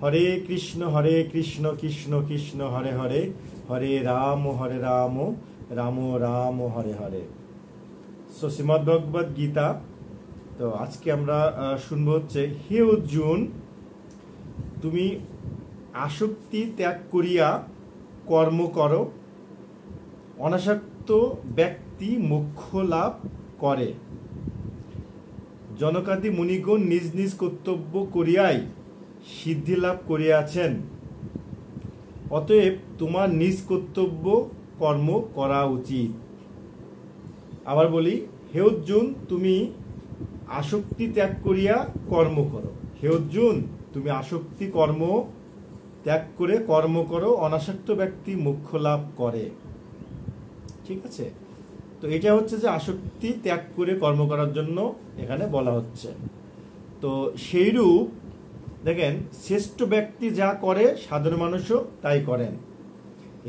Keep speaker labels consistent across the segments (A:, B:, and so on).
A: হরে কৃষ্ণ কৃষ্ণ কৃষ্ণ হরে হরে, হরে Ram Ram Ram Hare Hare. So Shrimad ভগবদ গীতা। তো আজকে আমরা শুনবো হচ্ছে, হে অর্জুন, তুমি আসক্তি ত্যাগ করিয়া কর্ম করো, অনাসক্ত ব্যক্তি মোক্ষ লাভ করে। জনকাদি মুনিগণ নিজ নিজ কর্তব্য করিয়াই সিদ্ধি লাভ করিয়াছেন, অতএব তোমার নিজ কর্তব্য কর্ম করা উচিত। আবার বলি, হে অর্জুন, তুমি আসক্তি ত্যাগ করিয়া কর্ম করো। হে অর্জুন, তুমি আসক্তি কর্ম ত্যাগ করে কর্ম করো, অনাসক্ত ব্যক্তি মোক্ষ লাভ করে। ঠিক আছে? তো এটা হচ্ছে যে আসক্তি ত্যাগ করে কর্ম করার জন্য এখানে বলা হচ্ছে। তো সেইরূপ দেখেন, শ্রেষ্ঠ ব্যক্তি যা করে সাধারণ মানুষও তাই করেন।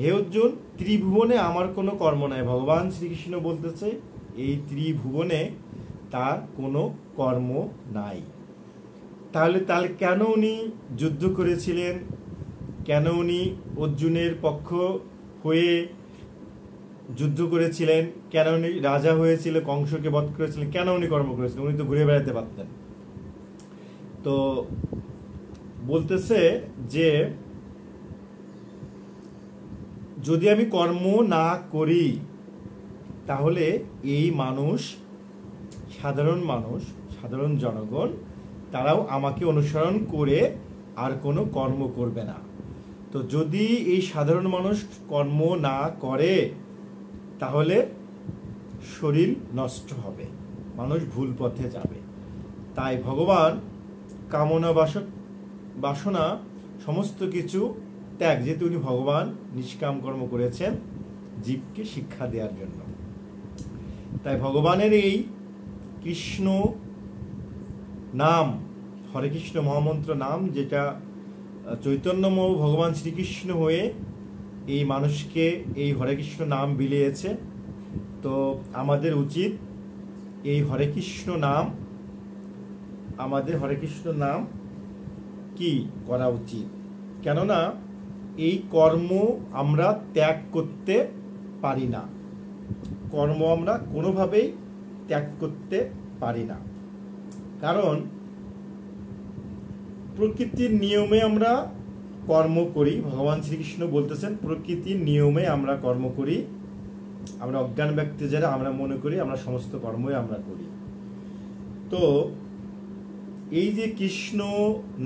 A: হে অর্জুন, ত্রিভুবনে আমার কোনো কর্ম নাই। ভগবান শ্রীকৃষ্ণ বলতেছে এই ত্রিভুবনে তার কোনো কর্ম নাই। তাহলে কেন উনি যুদ্ধ করেছিলেন? কেন উনি অর্জুনের পক্ষ হয়ে যুদ্ধ করেছিলেন? কেন উনি রাজা হয়েছিল, কংসকে বধ করেছিলেন? কেন উনি কর্ম করেছিলেন? উনি তো ঘুরে বেড়াতে পারতেন। তো বলতেছে যে যদি আমি কর্ম না করি তাহলে এই মানুষ, সাধারণ জনগণ, তারাও আমাকে অনুসরণ করে আর কোনো কর্ম করবে না। তো যদি এই সাধারণ মানুষ কর্ম না করে তাহলে শরীর নষ্ট হবে, মানুষ ভুল পথে যাবে। তাই ভগবান কামনা বাসনা সমস্ত কিছু ত্যাগ, যেহেতু উনি ভগবান নিষ্কাম কর্ম করেছেন জীবকে শিক্ষা দেওয়ার জন্য। তাই ভগবানের এই কৃষ্ণ নাম, হরে কৃষ্ণ মহামন্ত্র নাম, যেটা চৈতন্যময় ভগবান শ্রীকৃষ্ণ হয়ে এই মানুষকে এই হরে কৃষ্ণ নাম বিলিয়েছে। তো আমাদের উচিত এই হরে কৃষ্ণ নাম কি করা উচিত। কেননা এই কর্ম আমরা ত্যাগ করতে পারি না, কর্ম আমরা কোনোভাবেই ত্যাগ করতে পারি না। কারণ প্রকৃতির নিয়মে আমরা কর্ম করি। ভগবান শ্রীকৃষ্ণ বলতেছেন প্রকৃতির নিয়মে আমরা কর্ম করি। আমরা অজ্ঞান ব্যক্তি যারা, আমরা মনে করি আমরা সমস্ত কর্মই আমরা করি। তো এই যে কৃষ্ণ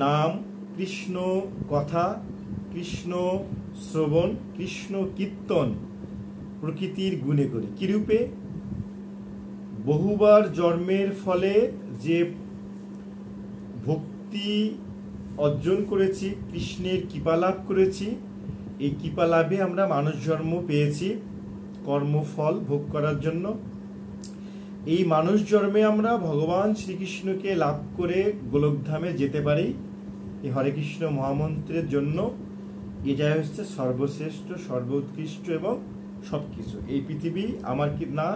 A: নাম, কৃষ্ণ কথা, কৃষ্ণ শ্রবণ, কৃষ্ণ কীর্তন প্রকৃতির গুণে করি। কিরূপে? বহুবার জন্মের ফলে যে ভক্তি অর্জন করেছি, কৃষ্ণের কৃপা লাভ করেছি, এই কৃপা লাভে আমরা মানুষ জন্ম পেয়েছি কর্মফল ভোগ করার জন্য। এই মানুষ জন্মে আমরা ভগবান শ্রীকৃষ্ণকে লাভ করে গোলকধামে যেতে পারি এই হরে কৃষ্ণ মহামন্ত্রের জন্য। এটাই হচ্ছে সর্বশ্রেষ্ঠ, সর্বোৎকৃষ্ট এবং সবকিছু। এই পৃথিবী আমার কি না,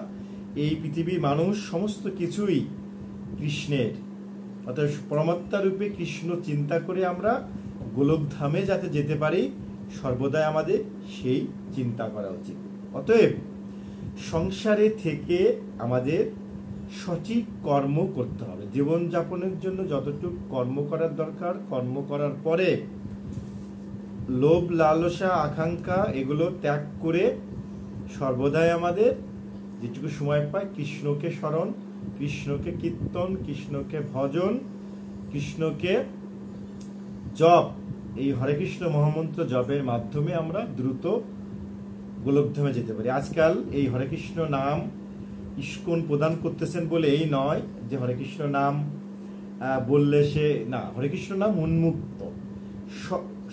A: এই পৃথিবীর মানুষ সমস্ত কিছুই কৃষ্ণের। অর্থাৎ পরমাত্মা রূপে কৃষ্ণ চিন্তা করে আমরা গোলকধামে যাতে যেতে পারি, সর্বদাই আমাদের সেই চিন্তা করা উচিত। অতএব সংসারে থেকে আমাদের সঠিক কর্ম করতে হবে। জীবনযাপনের জন্য যতটুকু কর্ম করার দরকার, কর্ম করার পরে লোভ, লালসা, আকাঙ্ক্ষা এগুলো ত্যাগ করে সর্বদাই আমাদের যেটুকু সময় পাই কৃষ্ণকে স্মরণ, কৃষ্ণকে কীর্তন, কৃষ্ণকে ভজন, কৃষ্ণকে জপ, এই হরে কৃষ্ণ মহামন্ত্র জপের মাধ্যমে আমরা দ্রুত গোলকধামে যেতে পারি। আজকাল এই হরে কৃষ্ণ নাম ইস্কন প্রদান করতেছেন বলে এই নয় যে হরে কৃষ্ণ নাম বললে সে না, হরে কৃষ্ণ নাম উন্মুক্ত,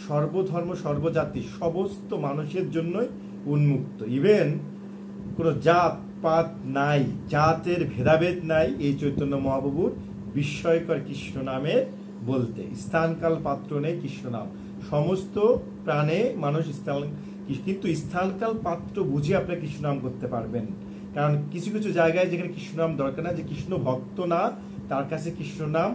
A: সর্বধর্ম সর্বজাতি সমস্ত মানুষের জন্যই উন্মুক্ত। ইভেন কোনো জাত পাত নাই, জাতের ভেদাভেদ নাই এই চৈতন্য মহাপ্রভুর বিস্ময়কর কৃষ্ণ নামে বলতে। স্থানকাল পাত্র নেই কৃষ্ণ নাম, সমস্ত প্রাণে মানুষ কিন্তু স্থানকাল পাত্র বুঝে আপনি কৃষ্ণ নাম করতে পারবেন। কারণ কিছু কিছু জায়গায় যেখানে কৃষ্ণ নাম দরকার না, যে কৃষ্ণ ভক্ত না তার কাছে কৃষ্ণ নাম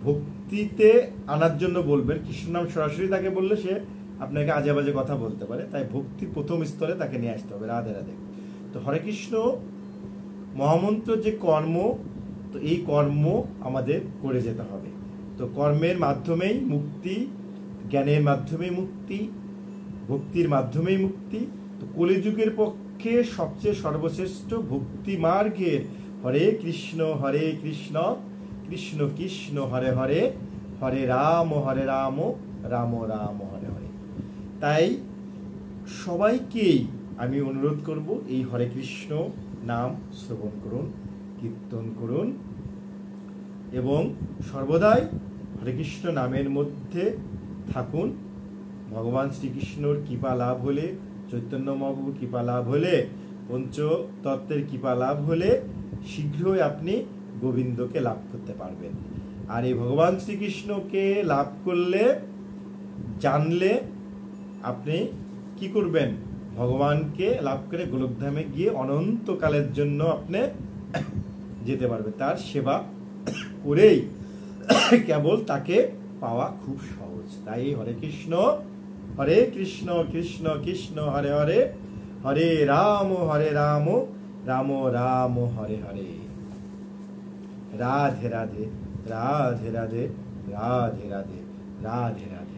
A: ভক্তিতে আনার জন্য বলবেন। কৃষ্ণ নাম সরাসরি তাকে বললে সে আপনাকে আজে বাজে কথা বলতে পারে, তাই ভক্তি প্রথম স্তরে তাকে নিয়ে আসতে হবে। রাধে রাধে। তো হরে কৃষ্ণ মহামন্ত্র যে কর্ম, তো এই কর্ম আমাদের করে যেতে হবে। তো কর্মের মাধ্যমেই মুক্তি, জ্ঞানের মাধ্যমেই মুক্তি, ভক্তির মাধ্যমেই মুক্তি। তো কলিযুগের পক্ষে সবচেয়ে সর্বশ্রেষ্ঠ ভক্তি মার্গের হরে কৃষ্ণ কৃষ্ণ কৃষ্ণ হরে হরে, হরে রাম রাম রাম হরে হরে। তাই সবাইকেই আমি অনুরোধ করব, এই হরে কৃষ্ণ নাম শ্রবণ করুন, কীর্তন করুন এবং সর্বদাই হরে কৃষ্ণ নামের মধ্যে থাকুন। ভগবান শ্রীকৃষ্ণর কৃপা লাভ হলে, চৈতন্য মহাপ্রভুর কৃপা লাভ হলে, পঞ্চতত্ত্বের কৃপা লাভ হলে শীঘ্রই আপনি গোবিন্দকে লাভ করতে পারবেন। আর এই ভগবান শ্রীকৃষ্ণকে লাভ করলে, জানলে আপনি কি করবেন? ভগবানকে লাভ করে গোলকধামে গিয়ে অনন্তকালের জন্য আপনি যেতে পারবেন। তার সেবা করেই কেবল তাকে পাওয়া খুব সহজ। তাই হরে কৃষ্ণ কৃষ্ণ কৃষ্ণ হরে হরে, হরে রাম রাম রাম হরে হরে। রাধে রাধে রাধে রাধে রাধে রাধে রাধে রাধে।